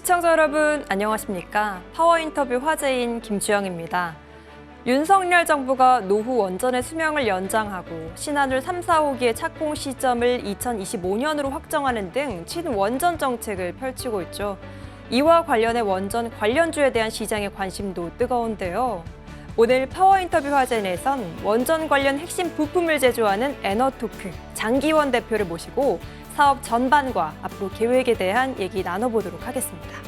시청자 여러분 안녕하십니까? 파워인터뷰 화제인 김주영입니다. 윤석열 정부가 노후 원전의 수명을 연장하고 신한울 3, 4호기의 착공 시점을 2025년으로 확정하는 등 친원전 정책을 펼치고 있죠. 이와 관련해 원전 관련주에 대한 시장의 관심도 뜨거운데요. 오늘 파워인터뷰 화제인에선 원전 관련 핵심 부품을 제조하는 에너토크 장기원 대표를 모시고 사업 전반과 앞으로 계획에 대한 얘기 나눠보도록 하겠습니다.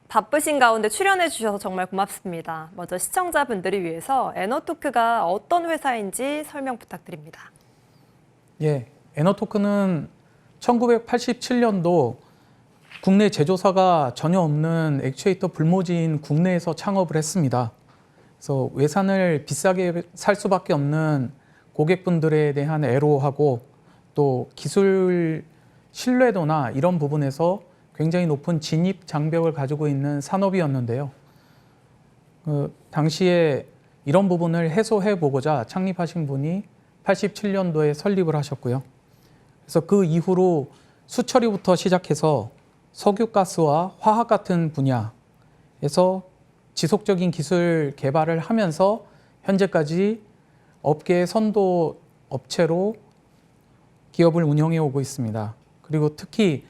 바쁘신 가운데 출연해 주셔서 정말 고맙습니다. 먼저 시청자분들을 위해서 에너토크가 어떤 회사인지 설명 부탁드립니다. 예, 에너토크는 1987년도 국내 제조사가 전혀 없는 액추에이터 불모지인 국내에서 창업을 했습니다. 그래서 외산을 비싸게 살 수밖에 없는 고객분들에 대한 애로하고 또 기술 신뢰도나 이런 부분에서 굉장히 높은 진입 장벽을 가지고 있는 산업이었는데요. 당시에 이런 부분을 해소해 보고자 창립하신 분이 87년도에 설립을 하셨고요. 그래서 그 이후로 수처리부터 시작해서 석유가스와 화학 같은 분야에서 지속적인 기술 개발을 하면서 현재까지 업계의 선도 업체로 기업을 운영해 오고 있습니다. 그리고 특히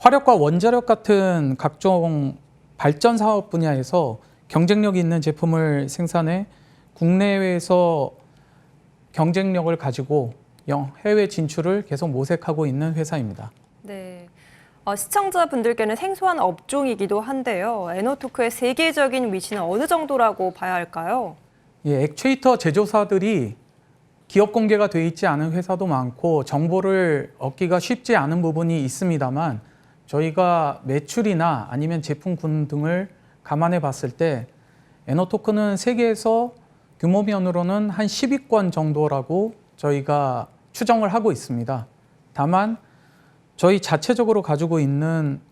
화력과 원자력 같은 각종 발전 사업 분야에서 경쟁력 있는 제품을 생산해 국내외에서 경쟁력을 가지고 해외 진출을 계속 모색하고 있는 회사입니다. 네, 시청자분들께는 생소한 업종이기도 한데요. 에너토크의 세계적인 위치는 어느 정도라고 봐야 할까요? 예, 액추에이터 제조사들이 기업 공개가 되어 있지 않은 회사도 많고 정보를 얻기가 쉽지 않은 부분이 있습니다만 저희가 매출이나 아니면 제품군 등을 감안해 봤을 때 에너토크는 세계에서 규모면으로는 한 10위권 정도라고 저희가 추정을 하고 있습니다. 다만 저희 자체적으로 가지고 있는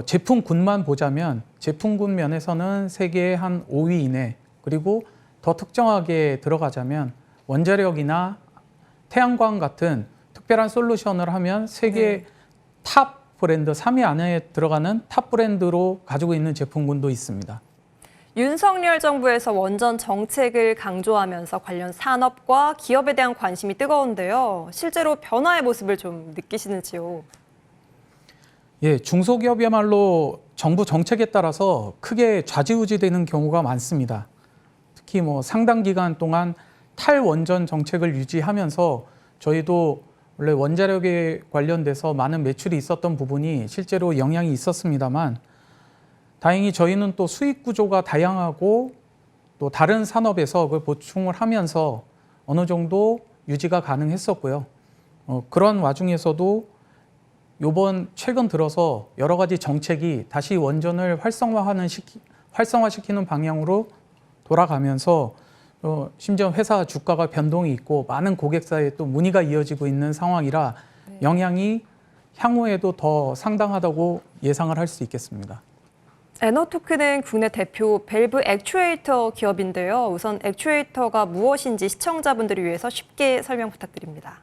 제품군만 보자면 제품군 면에서는 세계 한 5위 이내, 그리고 더 특정하게 들어가자면 원자력이나 태양광 같은 특별한 솔루션을 하면 세계 탑 브랜드 3위 안에 들어가는 탑 브랜드로 가지고 있는 제품군도 있습니다. 윤석열 정부에서 원전 정책을 강조하면서 관련 산업과 기업에 대한 관심이 뜨거운데요. 실제로 변화의 모습을 좀 느끼시는지요? 예, 중소기업이야말로 정부 정책에 따라서 크게 좌지우지되는 경우가 많습니다. 특히 상당 기간 동안 탈원전 정책을 유지하면서 저희도 원래 원자력에 관련돼서 많은 매출이 있었던 부분이 실제로 영향이 있었습니다만 다행히 저희는 또 수익 구조가 다양하고 또 다른 산업에서 그걸 보충을 하면서 어느 정도 유지가 가능했었고요. 그런 와중에서도 최근 들어서 여러 가지 정책이 다시 원전을 활성화시키는 방향으로 돌아가면서 심지어 회사 주가가 변동이 있고 많은 고객사에 또 문의가 이어지고 있는 상황이라 영향이 향후에도 더 상당하다고 예상을 할 수 있겠습니다. 에너토크는 국내 대표 밸브 액추에이터 기업인데요. 우선 액추에이터가 무엇인지 시청자분들을 위해서 쉽게 설명 부탁드립니다.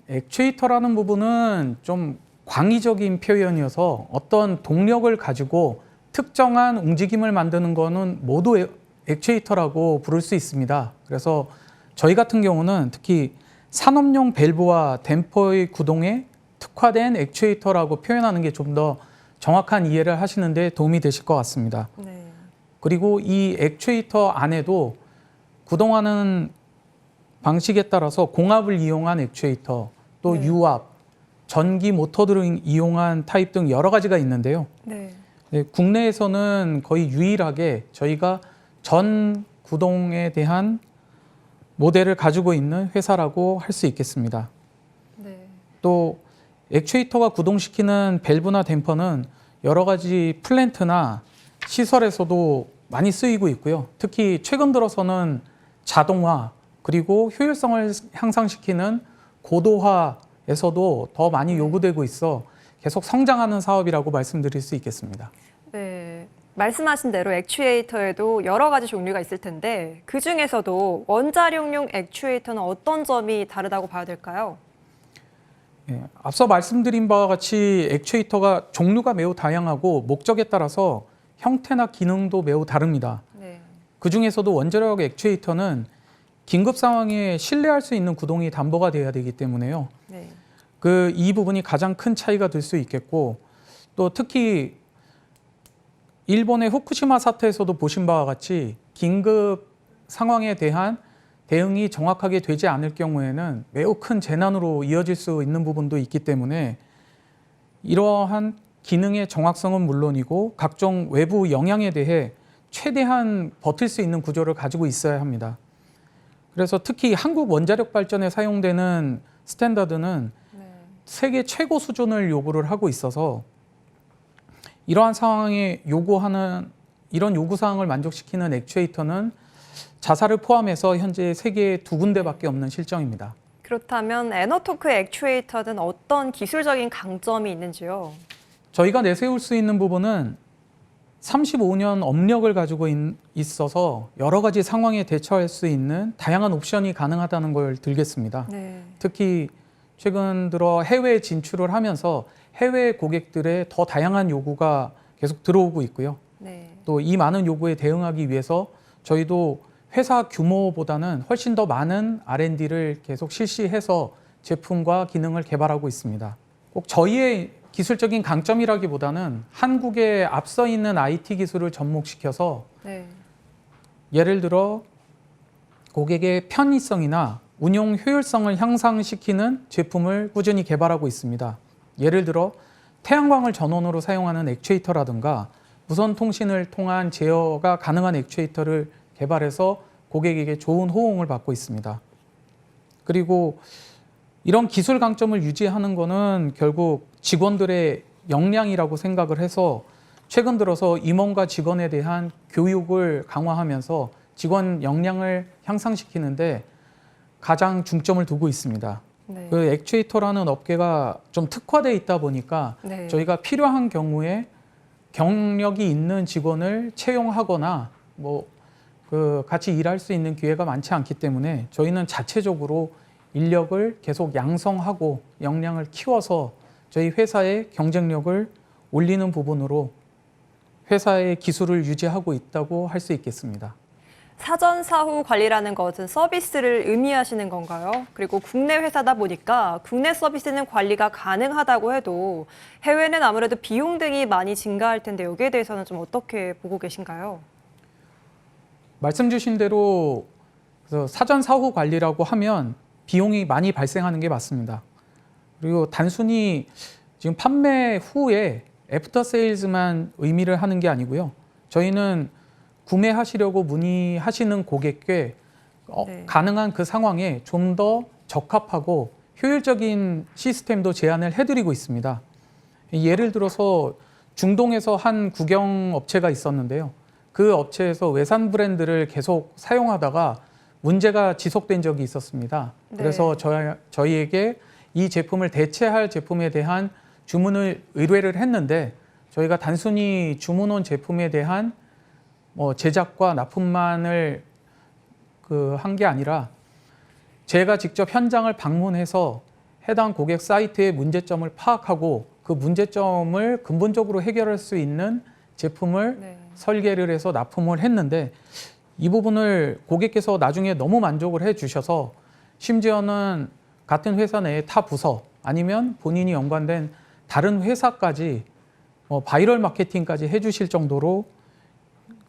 액추에이터라는 부분은 좀 광의적인 표현이어서 어떤 동력을 가지고 특정한 움직임을 만드는 거는 모두 액추에이터라고 부를 수 있습니다. 그래서 저희 같은 경우는 특히 산업용 밸브와 댐퍼의 구동에 특화된 액추에이터라고 표현하는 게 좀 더 정확한 이해를 하시는 데 도움이 되실 것 같습니다. 네. 그리고 이 액추에이터 안에도 구동하는 방식에 따라서 공압을 이용한 액추에이터, 또 유압, 전기 모터 등을 이용한 타입 등 여러 가지가 있는데요. 네, 국내에서는 거의 유일하게 저희가 전 구동에 대한 모델을 가지고 있는 회사라고 할 수 있겠습니다. 네. 또 액추에이터가 구동시키는 밸브나 댐퍼는 여러 가지 플랜트나 시설에서도 많이 쓰이고 있고요. 특히 최근 들어서는 자동화, 그리고 효율성을 향상시키는 고도화에서도 더 많이 요구되고 있어 계속 성장하는 사업이라고 말씀드릴 수 있겠습니다. 네. 말씀하신 대로 액추에이터에도 여러 가지 종류가 있을 텐데 그 중에서도 원자력용 액추에이터는 어떤 점이 다르다고 봐야 될까요? 예, 앞서 말씀드린 바와 같이 액추에이터가 종류가 매우 다양하고 목적에 따라서 형태나 기능도 매우 다릅니다. 네. 그 중에서도 원자력 액추에이터는 긴급 상황에 신뢰할 수 있는 구동이 담보가 돼야 되기 때문에요. 네. 이 부분이 가장 큰 차이가 될 수 있겠고, 또 특히 일본의 후쿠시마 사태에서도 보신 바와 같이 긴급 상황에 대한 대응이 정확하게 되지 않을 경우에는 매우 큰 재난으로 이어질 수 있는 부분도 있기 때문에 이러한 기능의 정확성은 물론이고 각종 외부 영향에 대해 최대한 버틸 수 있는 구조를 가지고 있어야 합니다. 그래서 특히 한국 원자력 발전에 사용되는 스탠다드는 네. 세계 최고 수준을 요구를 하고 있어서 이러한 상황에 요구하는 이런 요구 사항을 만족시키는 액추에이터는 자사를 포함해서 현재 세계에 2군데밖에 없는 실정입니다. 그렇다면 에너토크 액추에이터는 어떤 기술적인 강점이 있는지요? 저희가 내세울 수 있는 부분은 35년 업력을 가지고 있어서 여러 가지 상황에 대처할 수 있는 다양한 옵션이 가능하다는 걸 들겠습니다. 네. 특히 최근 들어 해외 진출을 하면서 해외 고객들의 더 다양한 요구가 계속 들어오고 있고요. 네. 또 이 많은 요구에 대응하기 위해서 저희도 회사 규모보다는 훨씬 더 많은 R&D를 계속 실시해서 제품과 기능을 개발하고 있습니다. 꼭 저희의 기술적인 강점이라기보다는 한국에 앞서 있는 IT 기술을 접목시켜서 네. 예를 들어 고객의 편의성이나 운용 효율성을 향상시키는 제품을 꾸준히 개발하고 있습니다. 예를 들어 태양광을 전원으로 사용하는 액추에이터라든가 무선 통신을 통한 제어가 가능한 액추에이터를 개발해서 고객에게 좋은 호응을 받고 있습니다. 그리고 이런 기술 강점을 유지하는 것은 결국 직원들의 역량이라고 생각을 해서 최근 들어서 임원과 직원에 대한 교육을 강화하면서 직원 역량을 향상시키는데 가장 중점을 두고 있습니다. 네. 그 액추에이터라는 업계가 좀 특화되어 있다 보니까 네. 저희가 필요한 경우에 경력이 있는 직원을 채용하거나 같이 일할 수 있는 기회가 많지 않기 때문에 저희는 자체적으로 인력을 계속 양성하고 역량을 키워서 저희 회사의 경쟁력을 올리는 부분으로 회사의 기술을 유지하고 있다고 할 수 있겠습니다. 사전 사후 관리라는 것은 서비스를 의미하시는 건가요? 그리고 국내 회사다 보니까 국내 서비스는 관리가 가능하다고 해도 해외는 아무래도 비용 등이 많이 증가할 텐데 여기에 대해서는 좀 어떻게 보고 계신가요? 말씀 주신 대로 사전 사후 관리라고 하면 비용이 많이 발생하는 게 맞습니다. 그리고 단순히 지금 판매 후에 애프터 세일즈만 의미를 하는 게 아니고요. 저희는 구매하시려고 문의하시는 고객께 네. 가능한 그 상황에 좀 더 적합하고 효율적인 시스템도 제안을 해드리고 있습니다. 예를 들어서 중동에서 한 국영 업체가 있었는데요. 그 업체에서 외산 브랜드를 계속 사용하다가 문제가 지속된 적이 있었습니다. 네. 그래서 저희에게 이 제품을 대체할 제품에 대한 주문을 의뢰를 했는데 저희가 단순히 주문 온 제품에 대한 제작과 납품만을 한 게 아니라 제가 직접 현장을 방문해서 해당 고객 사이트의 문제점을 파악하고 그 문제점을 근본적으로 해결할 수 있는 제품을 네. 설계를 해서 납품을 했는데 이 부분을 고객께서 나중에 너무 만족을 해 주셔서 심지어는 같은 회사 내의 타 부서 아니면 본인이 연관된 다른 회사까지 바이럴 마케팅까지 해 주실 정도로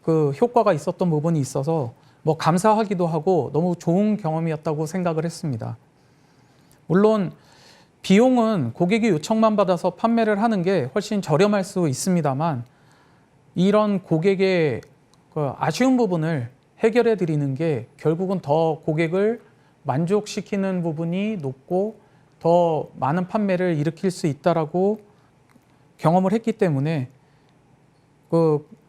그 효과가 있었던 부분이 있어서 감사하기도 하고 너무 좋은 경험이었다고 생각을 했습니다. 물론 비용은 고객이 요청만 받아서 판매를 하는 게 훨씬 저렴할 수 있습니다만 이런 고객의 그 아쉬운 부분을 해결해 드리는 게 결국은 더 고객을 만족시키는 부분이 높고 더 많은 판매를 일으킬 수 있다라고 경험을 했기 때문에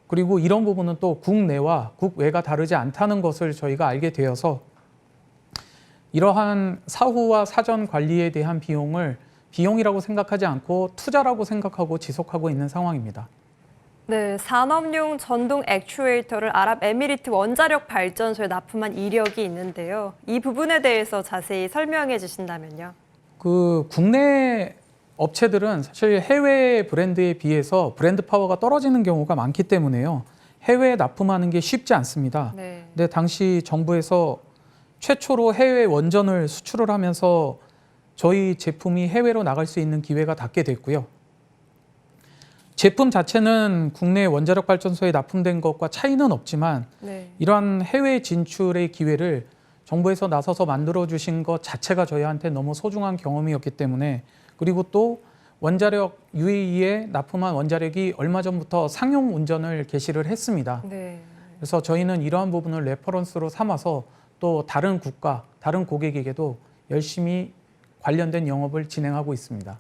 그리고 이런 부분은 또 국내와 국외가 다르지 않다는 것을 저희가 알게 되어서 이러한 사후와 사전 관리에 대한 비용을 비용이라고 생각하지 않고 투자라고 생각하고 지속하고 있는 상황입니다. 네, 산업용 전동 액추에이터를 아랍에미리트 원자력 발전소에 납품한 이력이 있는데요. 이 부분에 대해서 자세히 설명해 주신다면요. 국내 업체들은 사실 해외 브랜드에 비해서 브랜드 파워가 떨어지는 경우가 많기 때문에요. 해외에 납품하는 게 쉽지 않습니다. 네. 근데 당시 정부에서 최초로 해외 원전을 수출을 하면서 저희 제품이 해외로 나갈 수 있는 기회가 닿게 됐고요. 제품 자체는 국내 원자력 발전소에 납품된 것과 차이는 없지만 네. 이러한 해외 진출의 기회를 정부에서 나서서 만들어주신 것 자체가 저희한테 너무 소중한 경험이었기 때문에, 그리고 또 원자력 UAE에 납품한 원자력이 얼마 전부터 상용 운전을 개시를 했습니다. 네. 그래서 저희는 이러한 부분을 레퍼런스로 삼아서 또 다른 국가, 다른 고객에게도 열심히 관련된 영업을 진행하고 있습니다.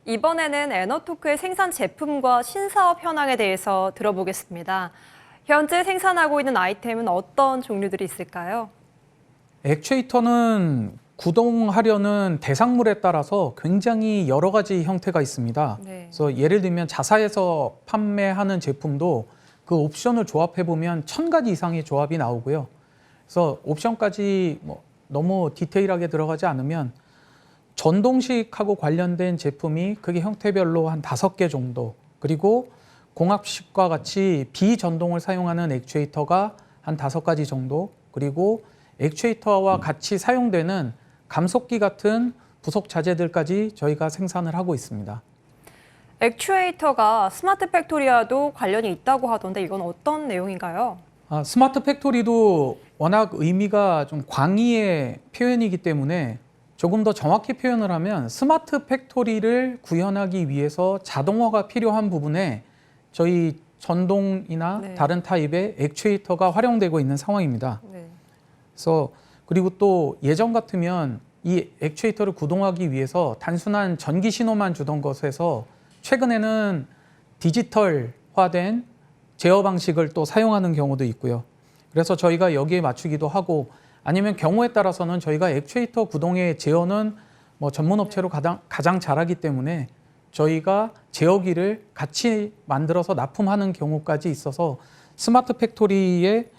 이번에는 에너토크의 생산 제품과 신사업 현황에 대해서 들어보겠습니다. 현재 생산하고 있는 아이템은 어떤 종류들이 있을까요? 액추에이터는 구동하려는 대상물에 따라서 굉장히 여러 가지 형태가 있습니다. 네. 그래서 예를 들면 자사에서 판매하는 제품도 그 옵션을 조합해 보면 1000가지 이상의 조합이 나오고요. 그래서 옵션까지 너무 디테일하게 들어가지 않으면 전동식하고 관련된 제품이 그게 형태별로 한 5개 정도, 그리고 공합식과 같이 비전동을 사용하는 액추에이터가 한 5가지 정도, 그리고 액추에이터와 같이 사용되는 감속기 같은 부속 자재들까지 저희가 생산을 하고 있습니다. 액추에이터가 스마트 팩토리와도 관련이 있다고 하던데 이건 어떤 내용인가요? 스마트 팩토리도 워낙 의미가 좀 광의의 표현이기 때문에 조금 더 정확히 표현을 하면 스마트 팩토리를 구현하기 위해서 자동화가 필요한 부분에 저희 전동이나 네. 다른 타입의 액추에이터가 활용되고 있는 상황입니다. 네. 그래서 그리고 또 예전 같으면 이 액추에이터를 구동하기 위해서 단순한 전기 신호만 주던 것에서 최근에는 디지털화된 제어 방식을 또 사용하는 경우도 있고요. 그래서 저희가 여기에 맞추기도 하고, 아니면 경우에 따라서는 저희가 액추에이터 구동의 제어는 전문 업체로 가장 잘하기 때문에 저희가 제어기를 같이 만들어서 납품하는 경우까지 있어서 스마트 팩토리에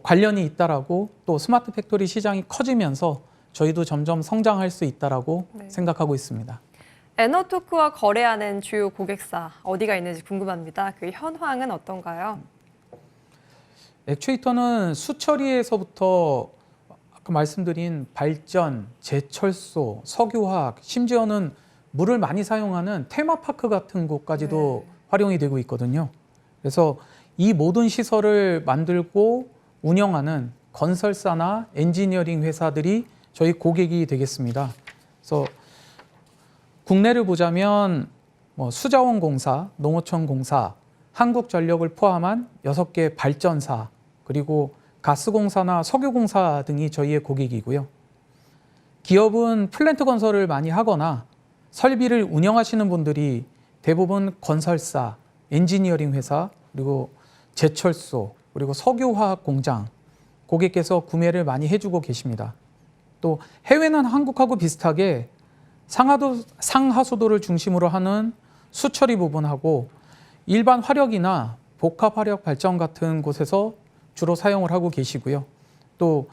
관련이 있다라고, 또 스마트 팩토리 시장이 커지면서 저희도 점점 성장할 수 있다라고 네. 생각하고 있습니다. 에너토크와 거래하는 주요 고객사 어디가 있는지 궁금합니다. 그 현황은 어떤가요? 액추에이터는 수처리에서부터 아까 말씀드린 발전, 제철소, 석유화학, 심지어는 물을 많이 사용하는 테마파크 같은 곳까지도 네. 활용이 되고 있거든요. 그래서 이 모든 시설을 만들고 운영하는 건설사나 엔지니어링 회사들이 저희 고객이 되겠습니다. 그래서 국내를 보자면 수자원공사, 농어촌공사, 한국전력을 포함한 6개 발전사, 그리고 가스공사나 석유공사 등이 저희의 고객이고요. 기업은 플랜트 건설을 많이 하거나 설비를 운영하시는 분들이 대부분 건설사, 엔지니어링 회사, 그리고 제철소, 그리고 석유화학 공장, 고객께서 구매를 많이 해주고 계십니다. 또 해외는 한국하고 비슷하게 상하수도를 중심으로 하는 수처리 부분하고 일반 화력이나 복합 화력 발전 같은 곳에서 주로 사용을 하고 계시고요. 또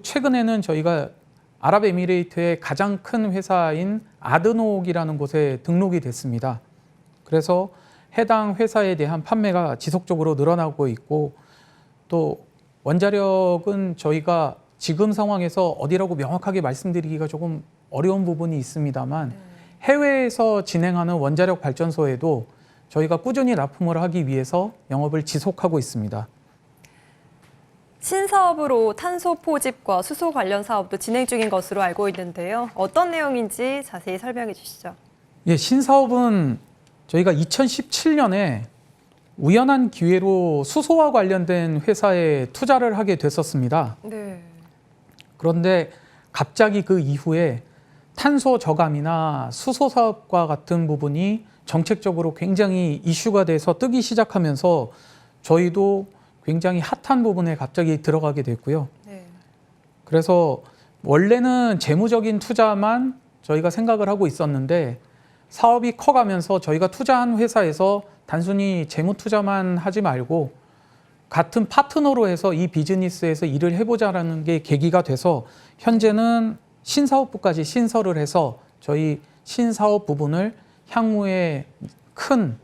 최근에는 저희가 아랍에미레이트의 가장 큰 회사인 아드녹이라는 곳에 등록이 됐습니다. 그래서 해당 회사에 대한 판매가 지속적으로 늘어나고 있고, 또 원자력은 저희가 지금 상황에서 어디라고 명확하게 말씀드리기가 조금 어려운 부분이 있습니다만 해외에서 진행하는 원자력 발전소에도 저희가 꾸준히 납품을 하기 위해서 영업을 지속하고 있습니다. 신사업으로 탄소 포집과 수소 관련 사업도 진행 중인 것으로 알고 있는데요. 어떤 내용인지 자세히 설명해 주시죠. 예, 신사업은 저희가 2017년에 우연한 기회로 수소와 관련된 회사에 투자를 하게 됐었습니다. 네. 그런데 갑자기 그 이후에 탄소 저감이나 수소 사업과 같은 부분이 정책적으로 굉장히 이슈가 돼서 뜨기 시작하면서 저희도 굉장히 핫한 부분에 갑자기 들어가게 됐고요. 네. 그래서 원래는 재무적인 투자만 저희가 생각을 하고 있었는데 사업이 커가면서 저희가 투자한 회사에서 단순히 재무 투자만 하지 말고 같은 파트너로 해서 이 비즈니스에서 일을 해보자라는 게 계기가 돼서 현재는 신사업부까지 신설을 해서 저희 신사업 부분을 향후에 큰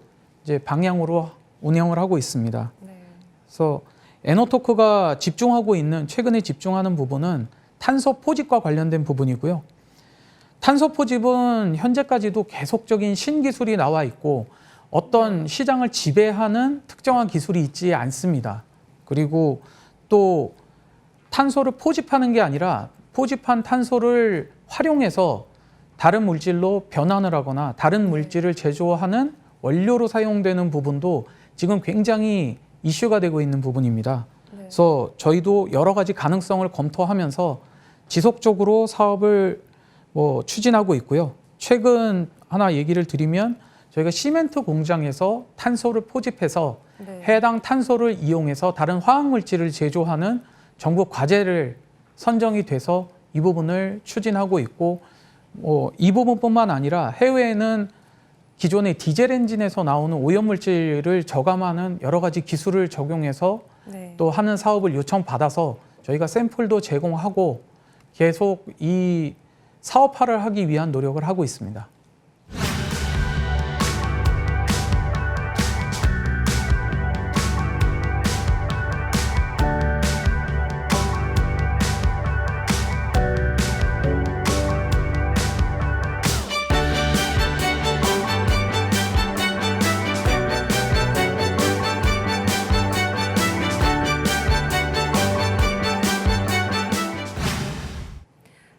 이제 방향으로 운영을 하고 있습니다. 네. 그래서 에너토크가 집중하고 있는 최근에 집중하는 부분은 탄소 포집과 관련된 부분이고요. 탄소 포집은 현재까지도 계속적인 신기술이 나와 있고 어떤 시장을 지배하는 특정한 기술이 있지 않습니다. 그리고 또 탄소를 포집하는 게 아니라 포집한 탄소를 활용해서 다른 물질로 변환을 하거나 다른 물질을 제조하는 원료로 사용되는 부분도 지금 굉장히 이슈가 되고 있는 부분입니다. 네. 그래서 저희도 여러 가지 가능성을 검토하면서 지속적으로 사업을 추진하고 있고요. 최근 하나 얘기를 드리면 저희가 시멘트 공장에서 탄소를 포집해서 네. 해당 탄소를 이용해서 다른 화학물질을 제조하는 정부 과제를 선정이 돼서 이 부분을 추진하고 있고 이 부분뿐만 아니라 해외에는 기존의 디젤 엔진에서 나오는 오염물질을 저감하는 여러 가지 기술을 적용해서 네. 또 하는 사업을 요청받아서 저희가 샘플도 제공하고 계속 이 사업화를 하기 위한 노력을 하고 있습니다.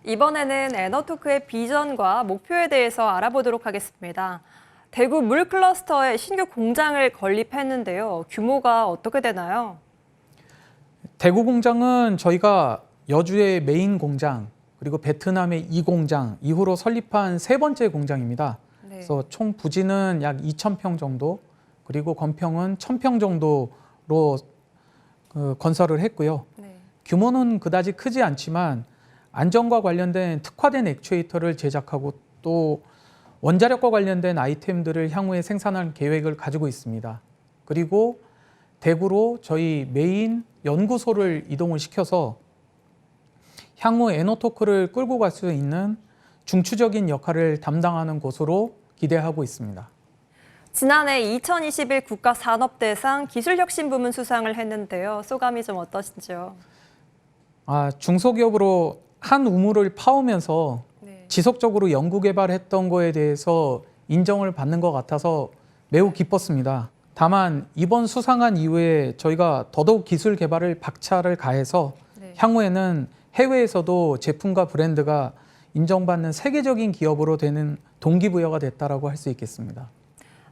이번에는 에너토크의 비전과 목표에 대해서 알아보도록 하겠습니다. 대구 물 클러스터에 신규 공장을 건립했는데요. 규모가 어떻게 되나요? 대구 공장은 저희가 여주의 메인 공장 그리고 베트남의 2공장 이후로 설립한 세 번째 공장입니다. 네. 그래서 총 부지는 약 2,000평 정도 그리고 건평은 1,000평 정도로 건설을 했고요. 네. 규모는 그다지 크지 않지만 안전과 관련된 특화된 액추에이터를 제작하고 또 원자력과 관련된 아이템들을 향후에 생산할 계획을 가지고 있습니다. 그리고 대구로 저희 메인 연구소를 이동을 시켜서 향후 에너토크를 끌고 갈 수 있는 중추적인 역할을 담당하는 곳으로 기대하고 있습니다. 지난해 2021 국가산업대상 기술혁신부문 수상을 했는데요. 소감이 좀 어떠신지요? 중소기업으로 한 우물을 파오면서 네. 지속적으로 연구개발했던 거에 대해서 인정을 받는 것 같아서 매우 기뻤습니다. 다만 이번 수상한 이후에 저희가 더더욱 기술 개발을 박차를 가해서 네. 향후에는 해외에서도 제품과 브랜드가 인정받는 세계적인 기업으로 되는 동기부여가 됐다라고 할 수 있겠습니다.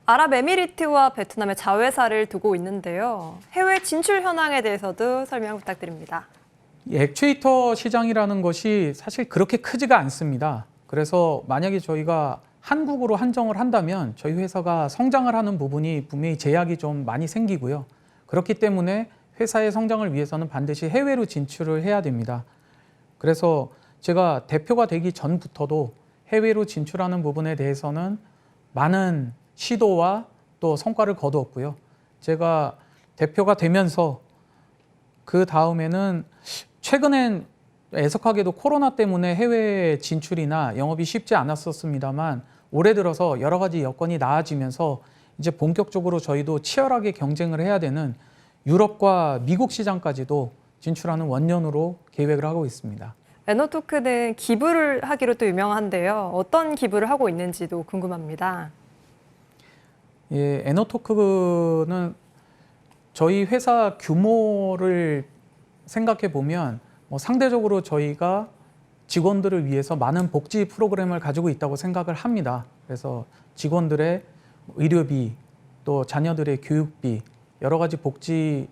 아랍에미리트와 베트남의 자회사를 두고 있는데요. 해외 진출 현황에 대해서도 설명 부탁드립니다. 이 액추에이터 시장이라는 것이 사실 그렇게 크지가 않습니다. 그래서 만약에 저희가 한국으로 한정을 한다면 저희 회사가 성장을 하는 부분이 분명히 제약이 좀 많이 생기고요. 그렇기 때문에 회사의 성장을 위해서는 반드시 해외로 진출을 해야 됩니다. 그래서 제가 대표가 되기 전부터도 해외로 진출하는 부분에 대해서는 많은 시도와 또 성과를 거두었고요. 제가 대표가 되면서 그 다음에는 최근엔 애석하게도 코로나 때문에 해외 진출이나 영업이 쉽지 않았었습니다만 올해 들어서 여러 가지 여건이 나아지면서 이제 본격적으로 저희도 치열하게 경쟁을 해야 되는 유럽과 미국 시장까지도 진출하는 원년으로 계획을 하고 있습니다. 에너토크는 기부를 하기로 또 유명한데요. 어떤 기부를 하고 있는지도 궁금합니다. 예, 에너토크는 저희 회사 규모를 생각해 보면 상대적으로 저희가 직원들을 위해서 많은 복지 프로그램을 가지고 있다고 생각을 합니다. 그래서 직원들의 의료비 또 자녀들의 교육비, 여러 가지 복지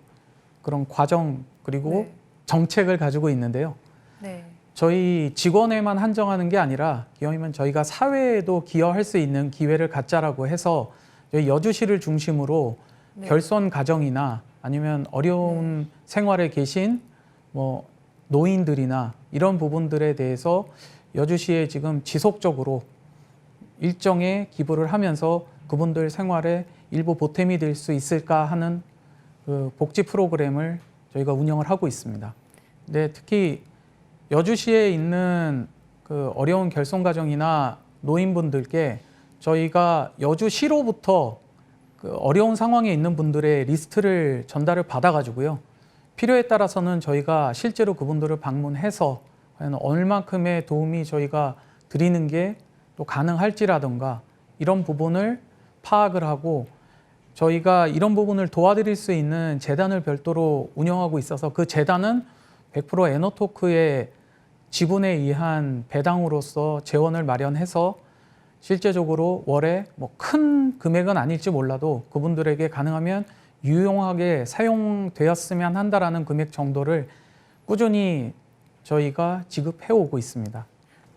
그런 과정 그리고 네. 정책을 가지고 있는데요. 네. 저희 직원에만 한정하는 게 아니라 기왕이면 저희가 사회에도 기여할 수 있는 기회를 갖자라고 해서 저희 여주시를 중심으로 네. 결손 가정이나 아니면 어려운 생활에 계신 뭐 노인들이나 이런 부분들에 대해서 여주시에 지금 지속적으로 일정의 기부를 하면서 그분들 생활에 일부 보탬이 될 수 있을까 하는 그 복지 프로그램을 저희가 운영을 하고 있습니다. 근데 특히 여주시에 있는 그 어려운 결손 가정이나 노인분들께 저희가 여주시로부터 그 어려운 상황에 있는 분들의 리스트를 전달을 받아가지고요. 필요에 따라서는 저희가 실제로 그분들을 방문해서 과연 얼만큼의 도움이 저희가 드리는 게 또 가능할지라든가 이런 부분을 파악을 하고 저희가 이런 부분을 도와드릴 수 있는 재단을 별도로 운영하고 있어서 그 재단은 100% 에너토크의 지분에 의한 배당으로서 재원을 마련해서 실제적으로 월에 뭐 큰 금액은 아닐지 몰라도 그분들에게 가능하면 유용하게 사용되었으면 한다라는 금액 정도를 꾸준히 저희가 지급해 오고 있습니다.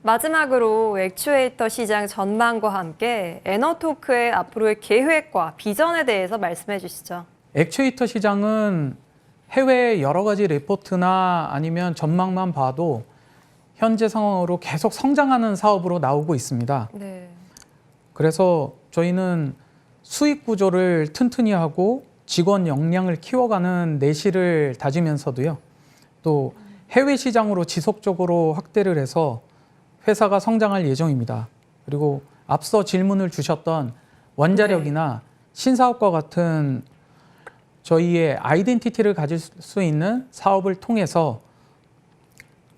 마지막으로 액추에이터 시장 전망과 함께 에너토크의 앞으로의 계획과 비전에 대해서 말씀해 주시죠. 액추에이터 시장은 해외 여러 가지 레포트나 아니면 전망만 봐도 현재 상황으로 계속 성장하는 사업으로 나오고 있습니다. 네. 그래서 저희는 수익 구조를 튼튼히 하고 직원 역량을 키워가는 내실을 다지면서도요. 또 해외 시장으로 지속적으로 확대를 해서 회사가 성장할 예정입니다. 그리고 앞서 질문을 주셨던 원자력이나 신사업과 같은 저희의 아이덴티티를 가질 수 있는 사업을 통해서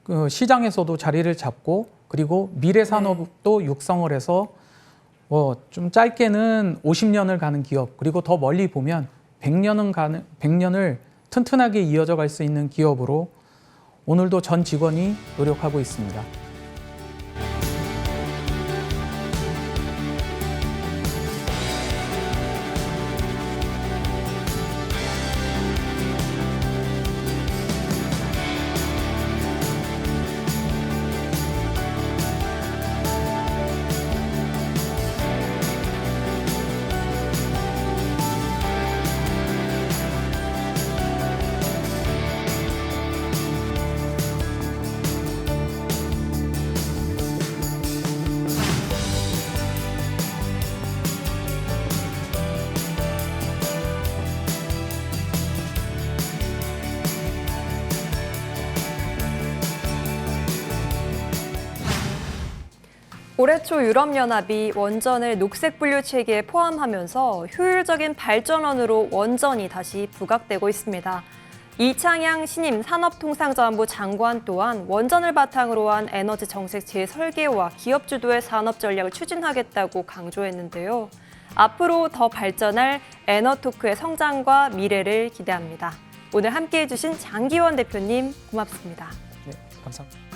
그 시장에서도 자리를 잡고 그리고 미래 산업도 육성을 해서 좀 짧게는 50년을 가는 기업 그리고 더 멀리 보면 100년을 튼튼하게 이어져 갈 수 있는 기업으로 오늘도 전 직원이 노력하고 있습니다. 올해 초 유럽연합이 원전을 녹색 분류 체계에 포함하면서 효율적인 발전원으로 원전이 다시 부각되고 있습니다. 이창양 신임 산업통상자원부 장관 또한 원전을 바탕으로 한 에너지 정책 재설계와 기업 주도의 산업 전략을 추진하겠다고 강조했는데요. 앞으로 더 발전할 에너토크의 성장과 미래를 기대합니다. 오늘 함께해 주신 장기원 대표님 고맙습니다. 네, 감사합니다.